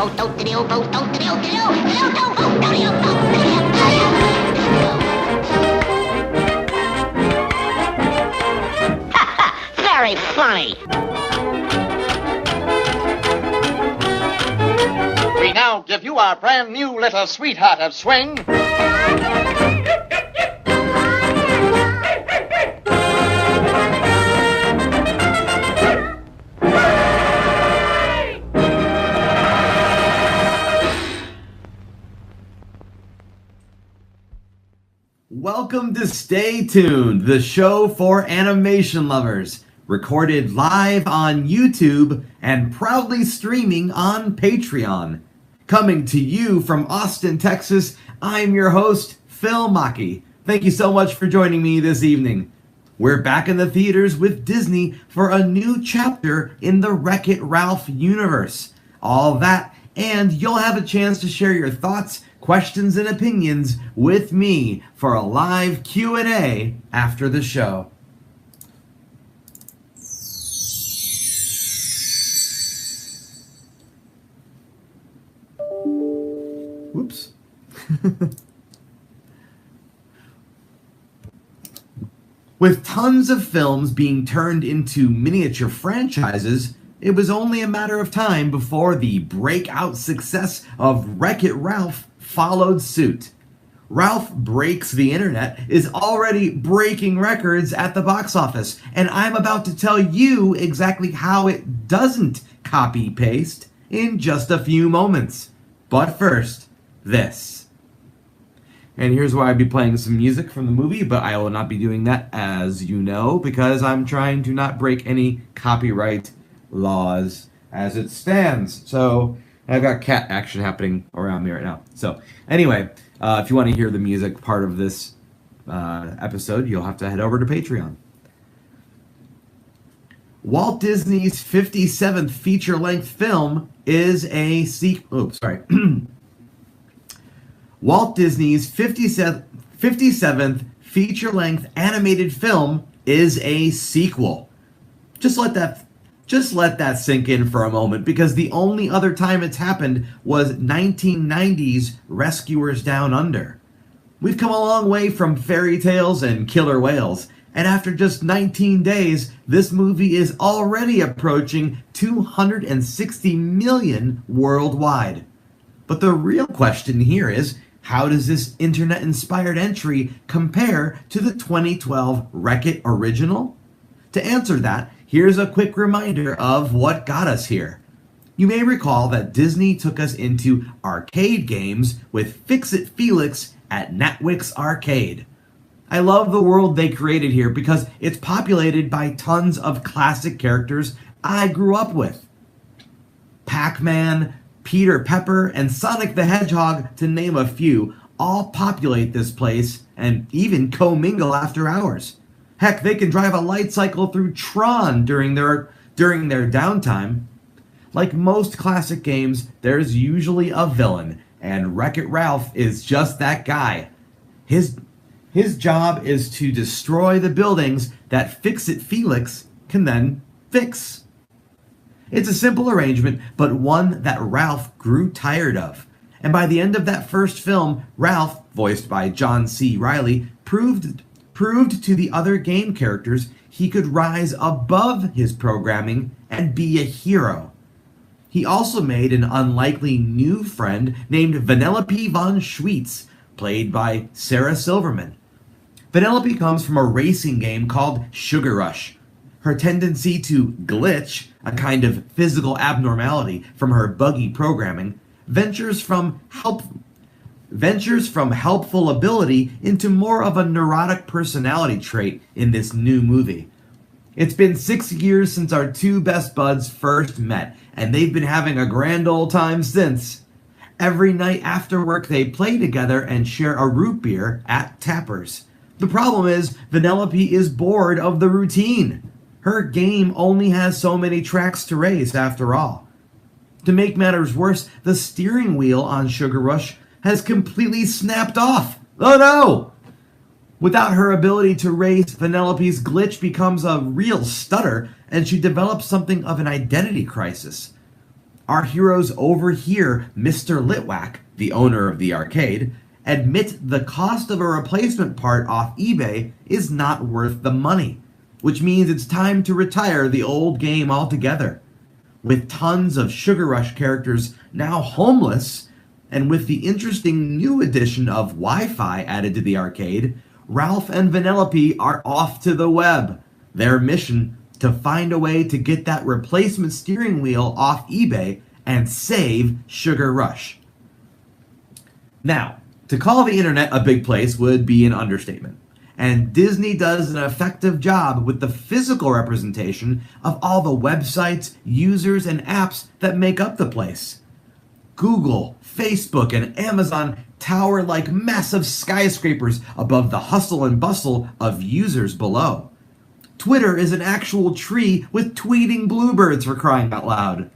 Very funny. We now give you our brand new little sweetheart of swing. Welcome to Stay Tuned, the show for animation lovers. Recorded live on YouTube and proudly streaming on Patreon. Coming to you from Austin, Texas, I'm your host, Phil Machi. Thank you so much for joining me this evening. We're back in the theaters with Disney for a new chapter in the Wreck-It Ralph universe. All that, and you'll have a chance to share your thoughts, questions, and opinions with me for a live Q&A after the show. Whoops. With tons of films being turned into miniature franchises, it was only a matter of time before the breakout success of Wreck-It Ralph followed suit. Ralph Breaks the Internet is already breaking records at the box office, and I'm about to tell you exactly how it doesn't copy-paste in just a few moments. But first, this. And here's where I'd be playing some music from the movie, but I will not be doing that, as you know, because I'm trying to not break any copyright laws as it stands. So I've got cat action happening around me right now. So anyway, if you want to hear the music part of this episode, you'll have to head over to Patreon. Walt Disney's 57th feature-length film is a sequel. Walt Disney's 57th feature-length animated film is a sequel. Just let that sink in for a moment, because the only other time it's happened was 1990's Rescuers Down Under. We've come a long way from fairy tales and killer whales, and after just 19 days, this movie is already approaching 260 million worldwide. But the real question here is, how does this internet-inspired entry compare to the 2012 Wreck-It original? To answer that, here's a quick reminder of what got us here. You may recall that Disney took us into arcade games with Fix-It Felix at Natwick's Arcade. I love the world they created here because it's populated by tons of classic characters I grew up with. Pac-Man, Peter Pepper, and Sonic the Hedgehog, to name a few, all populate this place and even commingle after hours. Heck, they can drive a light cycle through Tron during their downtime. Like most classic games, there's usually a villain, and Wreck-It Ralph is just that guy. His job is to destroy the buildings that Fix-It Felix can then fix. It's a simple arrangement, but one that Ralph grew tired of. And by the end of that first film, Ralph, voiced by John C. Reilly, proved to the other game characters he could rise above his programming and be a hero. He also made an unlikely new friend named Vanellope von Schweetz, played by Sarah Silverman. Vanellope comes from a racing game called Sugar Rush. Her tendency to glitch, a kind of physical abnormality from her buggy programming, ventures from helpful ability into more of a neurotic personality trait in this new movie. It's been 6 years since our two best buds first met, and they've been having a grand old time since. Every night after work they play together and share a root beer at Tappers. The problem is, Vanellope is bored of the routine. Her game only has so many tracks to race after all. To make matters worse, the steering wheel on Sugar Rush has completely snapped off. Oh no! Without her ability to race, Vanellope's glitch becomes a real stutter, and she develops something of an identity crisis. Our heroes overhear Mr. Litwack, the owner of the arcade, admit the cost of a replacement part off eBay is not worth the money, which means it's time to retire the old game altogether. With tons of Sugar Rush characters now homeless, and with the interesting new addition of Wi-Fi added to the arcade, Ralph and Vanellope are off to the web. Their mission, to find a way to get that replacement steering wheel off eBay and save Sugar Rush. Now, to call the internet a big place would be an understatement. And Disney does an effective job with the physical representation of all the websites, users, and apps that make up the place. Google, Facebook, and Amazon tower like massive skyscrapers above the hustle and bustle of users below. Twitter is an actual tree with tweeting bluebirds, for crying out loud.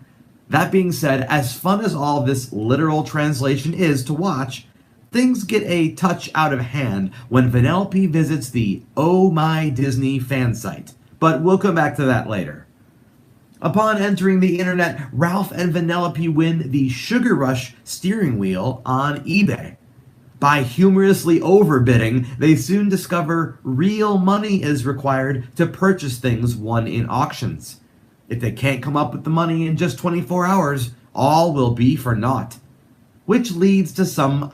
That being said, as fun as all this literal translation is to watch, things get a touch out of hand when Vanellope visits the Oh My Disney fan site, but we'll come back to that later. Upon entering the internet, Ralph and Vanellope win the Sugar Rush steering wheel on eBay. By humorously overbidding, they soon discover real money is required to purchase things won in auctions. If they can't come up with the money in just 24 hours, all will be for naught. Which leads them to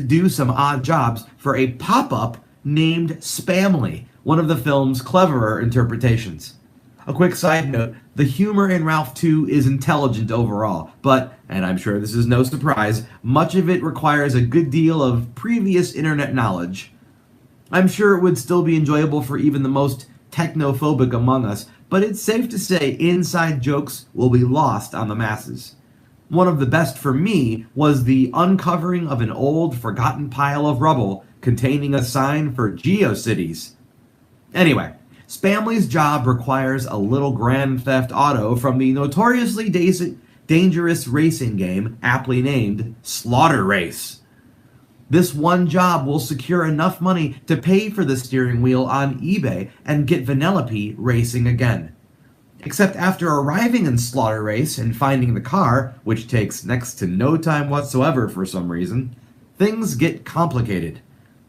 do some odd jobs for a pop-up named Spamly, one of the film's cleverer interpretations. A quick side note, the humor in Ralph 2 is intelligent overall, but, and I'm sure this is no surprise, much of it requires a good deal of previous internet knowledge. I'm sure it would still be enjoyable for even the most technophobic among us, but it's safe to say inside jokes will be lost on the masses. One of the best for me was the uncovering of an old, forgotten pile of rubble containing a sign for GeoCities. Anyway, Spamly's job requires a little Grand Theft Auto from the notoriously dangerous racing game aptly named Slaughter Race. This one job will secure enough money to pay for the steering wheel on eBay and get Vanellope racing again. Except after arriving in Slaughter Race and finding the car, which takes next to no time whatsoever for some reason, things get complicated.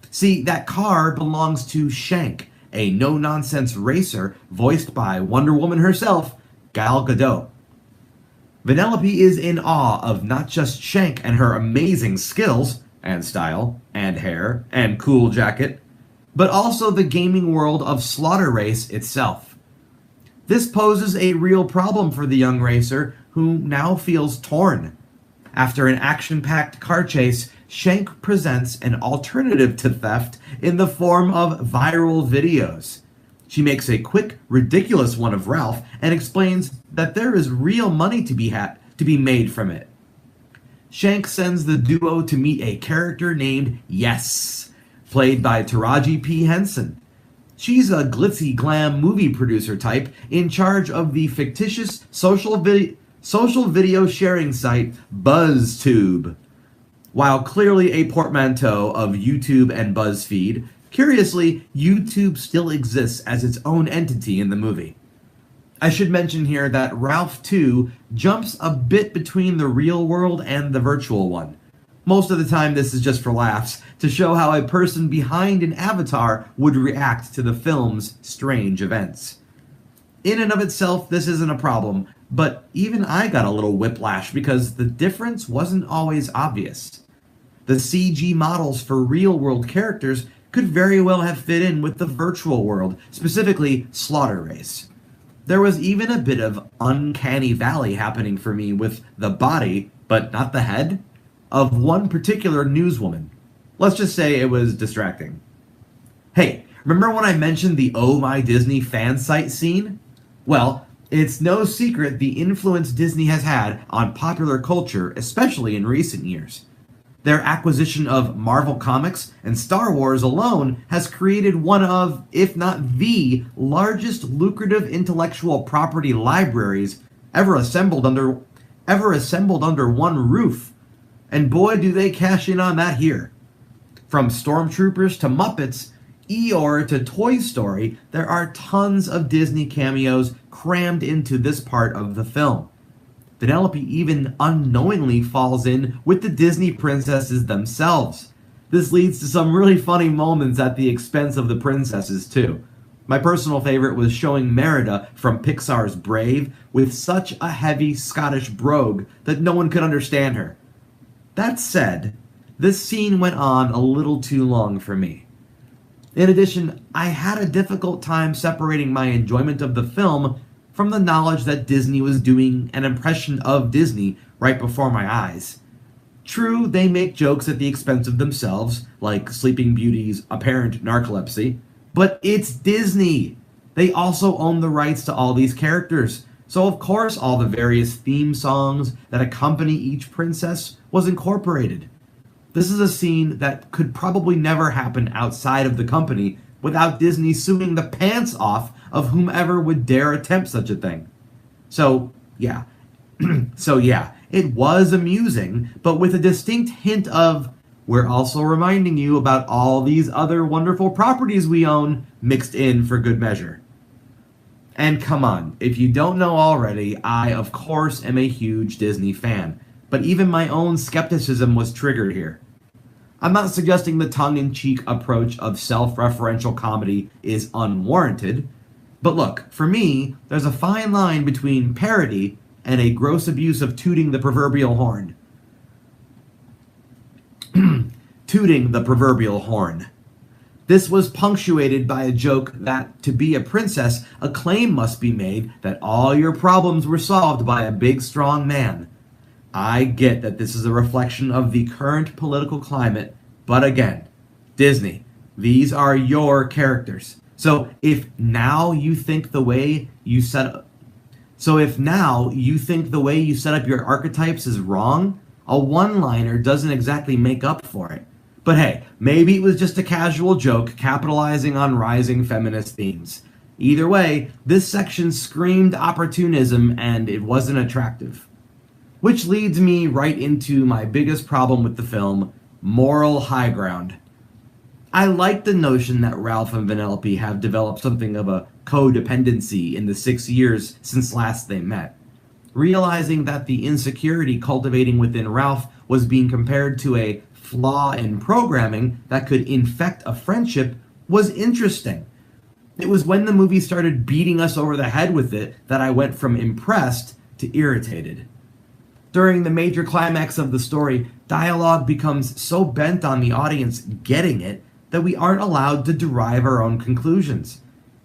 See, that car belongs to Shank, a no-nonsense racer voiced by Wonder Woman herself, Gal Gadot. Vanellope is in awe of not just Shank and her amazing skills, and style, and hair, and cool jacket, but also the gaming world of Slaughter Race itself. This poses a real problem for the young racer, who now feels torn. After an action-packed car chase, Shank presents an alternative to theft in the form of viral videos. She makes a quick, ridiculous one of Ralph and explains that there is real money to be made from it. Shank sends the duo to meet a character named Yes, played by Taraji P. Henson. She's a glitzy glam movie producer type in charge of the fictitious social video sharing site BuzzTube. While clearly a portmanteau of YouTube and BuzzFeed, curiously, YouTube still exists as its own entity in the movie. I should mention here that Ralph 2 jumps a bit between the real world and the virtual one. Most of the time this is just for laughs, to show how a person behind an avatar would react to the film's strange events. In and of itself, this isn't a problem, but even I got a little whiplash because the difference wasn't always obvious. The CG models for real-world characters could very well have fit in with the virtual world, specifically Slaughter Race. There was even a bit of uncanny valley happening for me with the body, but not the head, of one particular newswoman. Let's just say it was distracting. Hey, remember when I mentioned the Oh My Disney fan site scene? Well, it's no secret the influence Disney has had on popular culture, especially in recent years. Their acquisition of Marvel Comics and Star Wars alone has created one of, if not the, largest lucrative intellectual property libraries ever assembled under one roof. And boy, do they cash in on that here. From Stormtroopers to Muppets, Eeyore to Toy Story, there are tons of Disney cameos crammed into this part of the film. Penelope even unknowingly falls in with the Disney princesses themselves. This leads to some really funny moments at the expense of the princesses, too. My personal favorite was showing Merida from Pixar's Brave with such a heavy Scottish brogue that no one could understand her. That said, this scene went on a little too long for me. In addition, I had a difficult time separating my enjoyment of the film from the knowledge that Disney was doing an impression of Disney right before my eyes. True, they make jokes at the expense of themselves, like Sleeping Beauty's apparent narcolepsy, but it's Disney. They also own the rights to all these characters, so of course all the various theme songs that accompany each princess was incorporated. This is a scene that could probably never happen outside of the company without Disney suing the pants off of whomever would dare attempt such a thing. So, yeah. It was amusing, but with a distinct hint of, we're also reminding you about all these other wonderful properties we own, mixed in for good measure. And come on, if you don't know already, I of course am a huge Disney fan, but even my own skepticism was triggered here. I'm not suggesting the tongue-in-cheek approach of self-referential comedy is unwarranted, but look, for me, there's a fine line between parody and a gross abuse of tooting the proverbial horn. Tooting the proverbial horn. This was punctuated by a joke that, to be a princess, a claim must be made that all your problems were solved by a big, strong man. I get that this is a reflection of the current political climate, but again, Disney, these are your characters. So if now you think the way you set up your archetypes is wrong, a one-liner doesn't exactly make up for it. But hey, maybe it was just a casual joke capitalizing on rising feminist themes. Either way, this section screamed opportunism and it wasn't attractive. Which leads me right into my biggest problem with the film, moral high ground. I like the notion that Ralph and Vanellope have developed something of a codependency in the 6 years since last they met. Realizing that the insecurity cultivating within Ralph was being compared to a flaw in programming that could infect a friendship was interesting. It was when the movie started beating us over the head with it that I went from impressed to irritated. During the major climax of the story, dialogue becomes so bent on the audience getting it that we aren't allowed to derive our own conclusions.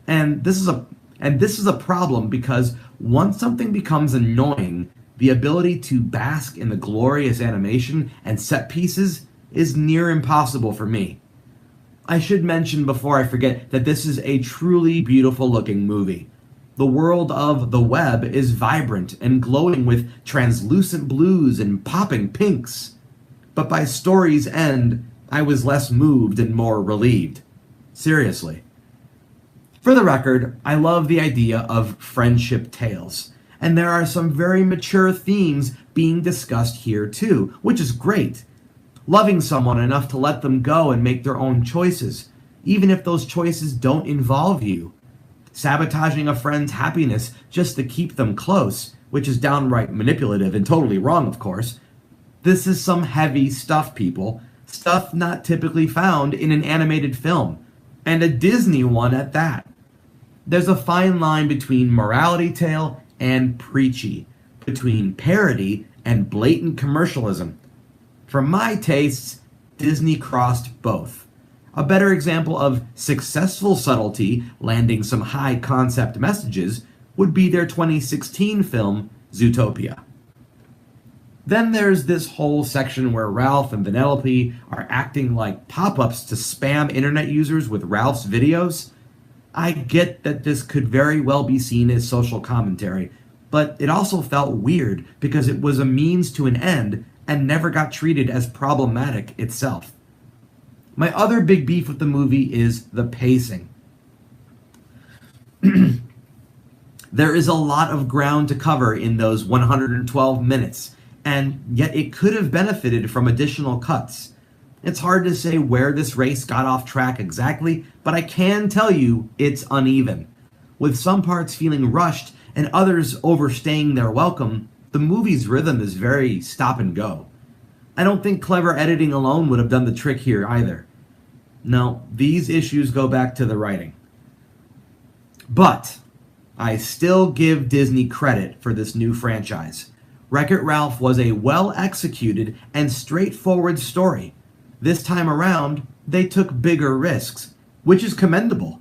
And this is a problem because once something becomes annoying, the ability to bask in the glorious animation and set pieces is near impossible for me. I should mention before I forget that this is a truly beautiful looking movie. The world of the web is vibrant and glowing with translucent blues and popping pinks. But by story's end, I was less moved and more relieved. Seriously. For the record, I love the idea of friendship tales, and there are some very mature themes being discussed here too, which is great. Loving someone enough to let them go and make their own choices, even if those choices don't involve you. Sabotaging a friend's happiness just to keep them close, which is downright manipulative and totally wrong, of course. This is some heavy stuff, people. Stuff not typically found in an animated film, and a Disney one at that. There's a fine line between morality tale and preachy, between parody and blatant commercialism. For my tastes, Disney crossed both. A better example of successful subtlety landing some high concept messages would be their 2016 film, Zootopia. Then there's this whole section where Ralph and Vanellope are acting like pop-ups to spam internet users with Ralph's videos. I get that this could very well be seen as social commentary, but it also felt weird because it was a means to an end and never got treated as problematic itself. My other big beef with the movie is the pacing. There is a lot of ground to cover in those 112 minutes, and yet it could have benefited from additional cuts. It's hard to say where this race got off track exactly, but I can tell you it's uneven. With some parts feeling rushed and others overstaying their welcome, the movie's rhythm is very stop and go. I don't think clever editing alone would have done the trick here either. No, these issues go back to the writing. But I still give Disney credit for this new franchise. Wreck-It Ralph was a well-executed and straightforward story. This time around, they took bigger risks, which is commendable.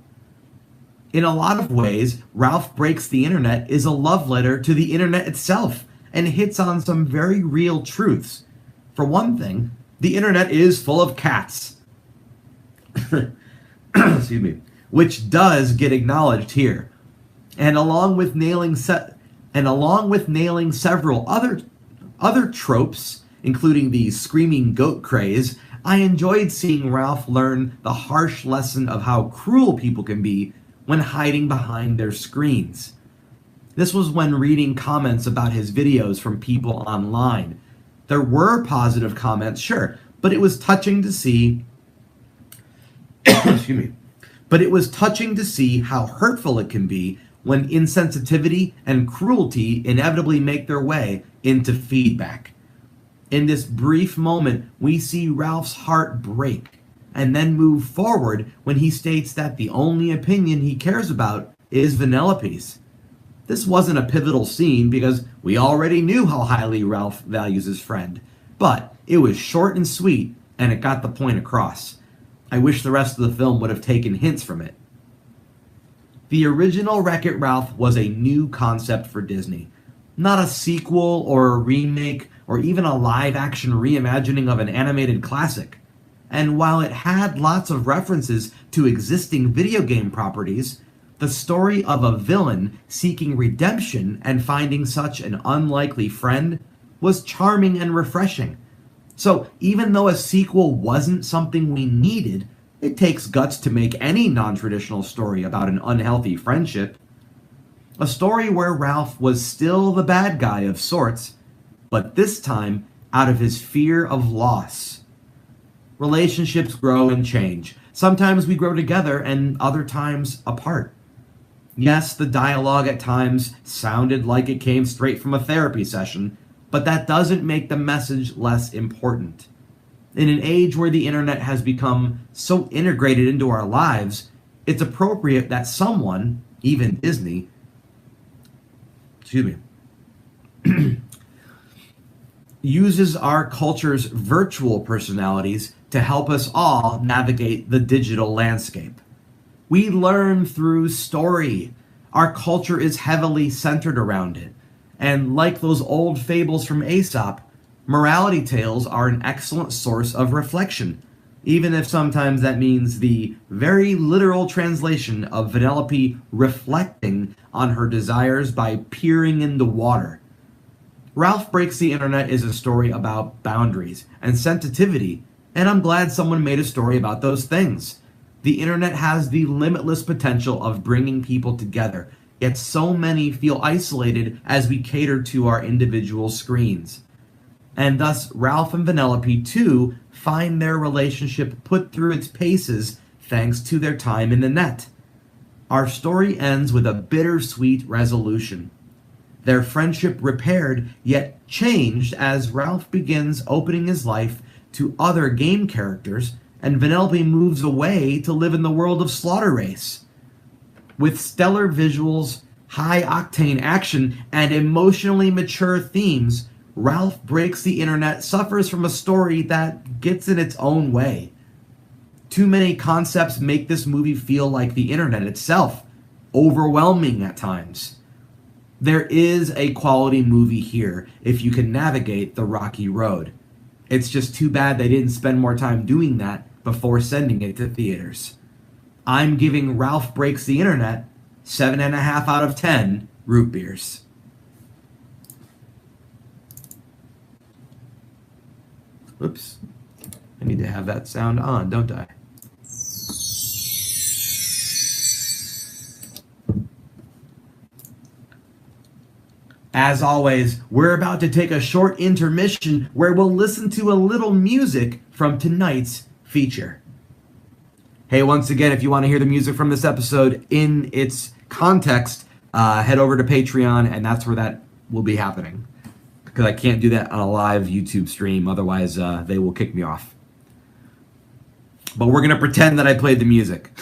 In a lot of ways, Ralph Breaks the Internet is a love letter to the internet itself and hits on some very real truths. For one thing, the internet is full of cats. Excuse me. Which does get acknowledged here. And along with nailing several other tropes, including the screaming goat craze, I enjoyed seeing Ralph learn the harsh lesson of how cruel people can be when hiding behind their screens. This was when reading comments about his videos from people online. There were positive comments, sure, but it was touching to see excuse me. But it was touching to see how hurtful it can be when insensitivity and cruelty inevitably make their way into feedback. In this brief moment, we see Ralph's heart break and then move forward when he states that the only opinion he cares about is Vanellope's. This wasn't a pivotal scene because we already knew how highly Ralph values his friend, but it was short and sweet and it got the point across. I wish the rest of the film would have taken hints from it. The original Wreck-It Ralph was a new concept for Disney, not a sequel or a remake or even a live-action reimagining of an animated classic. And while it had lots of references to existing video game properties, the story of a villain seeking redemption and finding such an unlikely friend was charming and refreshing. So even though a sequel wasn't something we needed, it takes guts to make any non-traditional story about an unhealthy friendship. A story where Ralph was still the bad guy of sorts, but this time out of his fear of loss. Relationships grow and change. Sometimes we grow together and other times apart. Yes, the dialogue at times sounded like it came straight from a therapy session, but that doesn't make the message less important. In an age where the internet has become so integrated into our lives, it's appropriate that someone, even Disney, uses our culture's virtual personalities to help us all navigate the digital landscape. We learn through story. Our culture is heavily centered around it. And like those old fables from Aesop, morality tales are an excellent source of reflection, even if sometimes that means the very literal translation of Vanellope reflecting on her desires by peering in the water. Ralph Breaks the Internet is a story about boundaries and sensitivity, and I'm glad someone made a story about those things. The internet has the limitless potential of bringing people together, yet so many feel isolated as we cater to our individual screens. And thus, Ralph and Vanellope, too, find their relationship put through its paces thanks to their time in the net. Our story ends with a bittersweet resolution. Their friendship repaired, yet changed as Ralph begins opening his life to other game characters, and Vanellope moves away to live in the world of Slaughter Race. With stellar visuals, high-octane action, and emotionally mature themes, Ralph Breaks the Internet suffers from a story that gets in its own way. Too many concepts make this movie feel like the internet itself, overwhelming at times. There is a quality movie here if you can navigate the rocky road. It's just too bad they didn't spend more time doing that before sending it to theaters. I'm giving Ralph Breaks the Internet 7.5 out of 10 root beers. Oops. I need to have that sound on, don't I? As always, we're about to take a short intermission where we'll listen to a little music from tonight's feature. Hey, once again, if you want to hear the music from this episode in its context, head over to Patreon, and that's where that will be happening. Because I can't do that on a live YouTube stream, otherwise they will kick me off. But we're going to pretend that I played the music.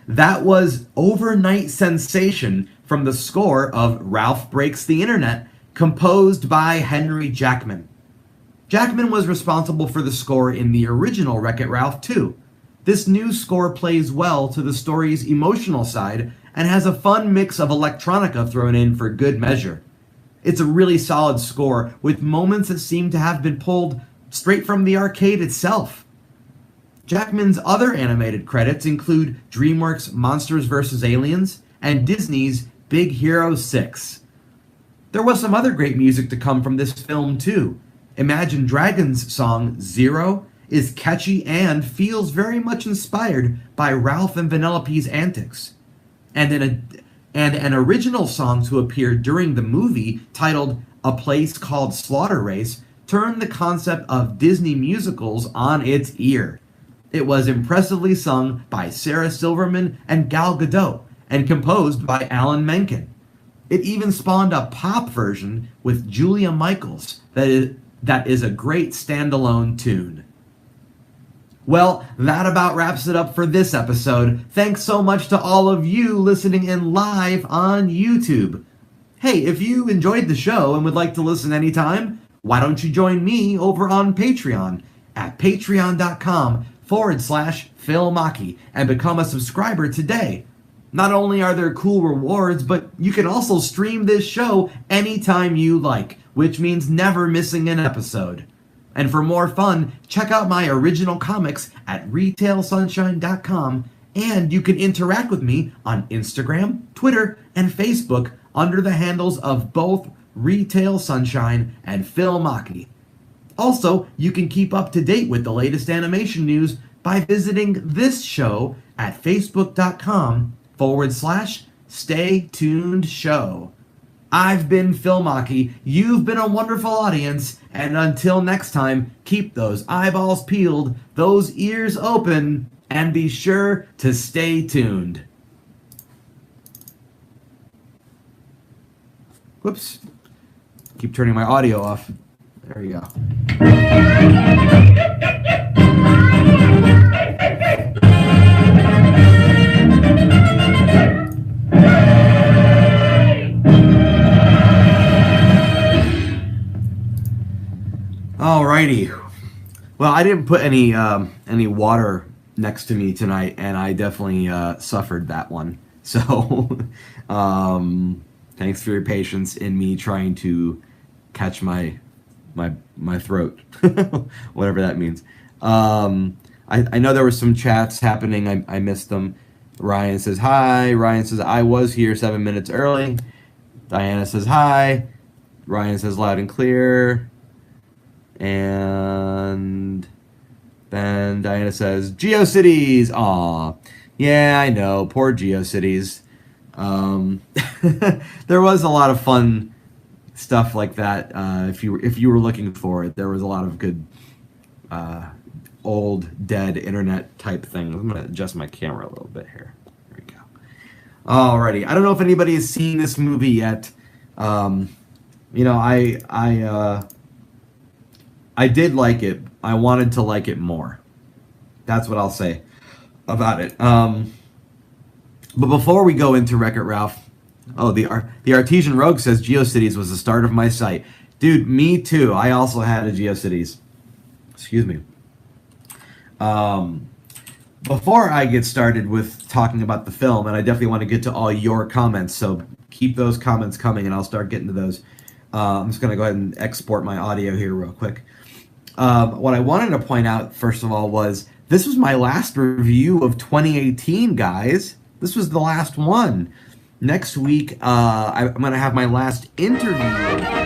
That was Overnight Sensation from the score of Ralph Breaks the Internet, composed by Henry Jackman. Jackman was responsible for the score in the original Wreck-It Ralph 2. This new score plays well to the story's emotional side and has a fun mix of electronica thrown in for good measure. It's a really solid score with moments that seem to have been pulled straight from the arcade itself. Jackman's other animated credits include DreamWorks' Monsters vs. Aliens and Disney's Big Hero 6. There was some other great music to come from this film too. Imagine Dragons' song Zero is catchy and feels very much inspired by Ralph and Vanellope's antics. And an original song to appear during the movie titled A Place Called Slaughter Race turned the concept of Disney musicals on its ear. It was impressively sung by Sarah Silverman and Gal Gadot and composed by Alan Menken. It even spawned a pop version with Julia Michaels that is a great standalone tune. Well, that about wraps it up for this episode. Thanks so much to all of you listening in live on YouTube. Hey, if you enjoyed the show and would like to listen anytime, why don't you join me over on Patreon at patreon.com/Phil Machi and become a subscriber today. Not only are there cool rewards, but you can also stream this show anytime you like, which means never missing an episode. And for more fun, check out my original comics at retailsunshine.com, and you can interact with me on Instagram, Twitter, and Facebook under the handles of both Retail Sunshine and Phil Machi. Also, you can keep up to date with the latest animation news by visiting this show at facebook.com/Stay Tuned Show. I've been Phil Machi, you've been a wonderful audience, and until next time, keep those eyeballs peeled, those ears open, and be sure to stay tuned. Whoops. Keep turning my audio off. There you go. Alrighty. Well, I didn't put any water next to me tonight, and I definitely suffered that one. So, thanks for your patience in me trying to catch my throat, whatever that means. I know there were some chats happening. I missed them. Ryan says hi. Ryan says I was here 7 minutes early. Diana says hi. Ryan says loud and clear. And then Diana says GeoCities. Aw, yeah, I know. Poor GeoCities. There was a lot of fun stuff like that. If you were looking for it, there was a lot of good old dead internet type things. I'm gonna adjust my camera a little bit here. There we go. Alrighty. I don't know if anybody has seen this movie yet. I did like it. I wanted to like it more. That's what I'll say about it. But before we go into Wreck-It Ralph, the Artesian Rogue says GeoCities was the start of my site. Dude, me too. I also had a GeoCities. Excuse me. Before I get started with talking about the film, and I definitely want to get to all your comments, so keep those comments coming, and I'll start getting to those. I'm just going to go ahead and export my audio here real quick. What I wanted to point out, first of all, was this was my last review of 2018, guys. This was the last one. Next week, I'm going to have my last interview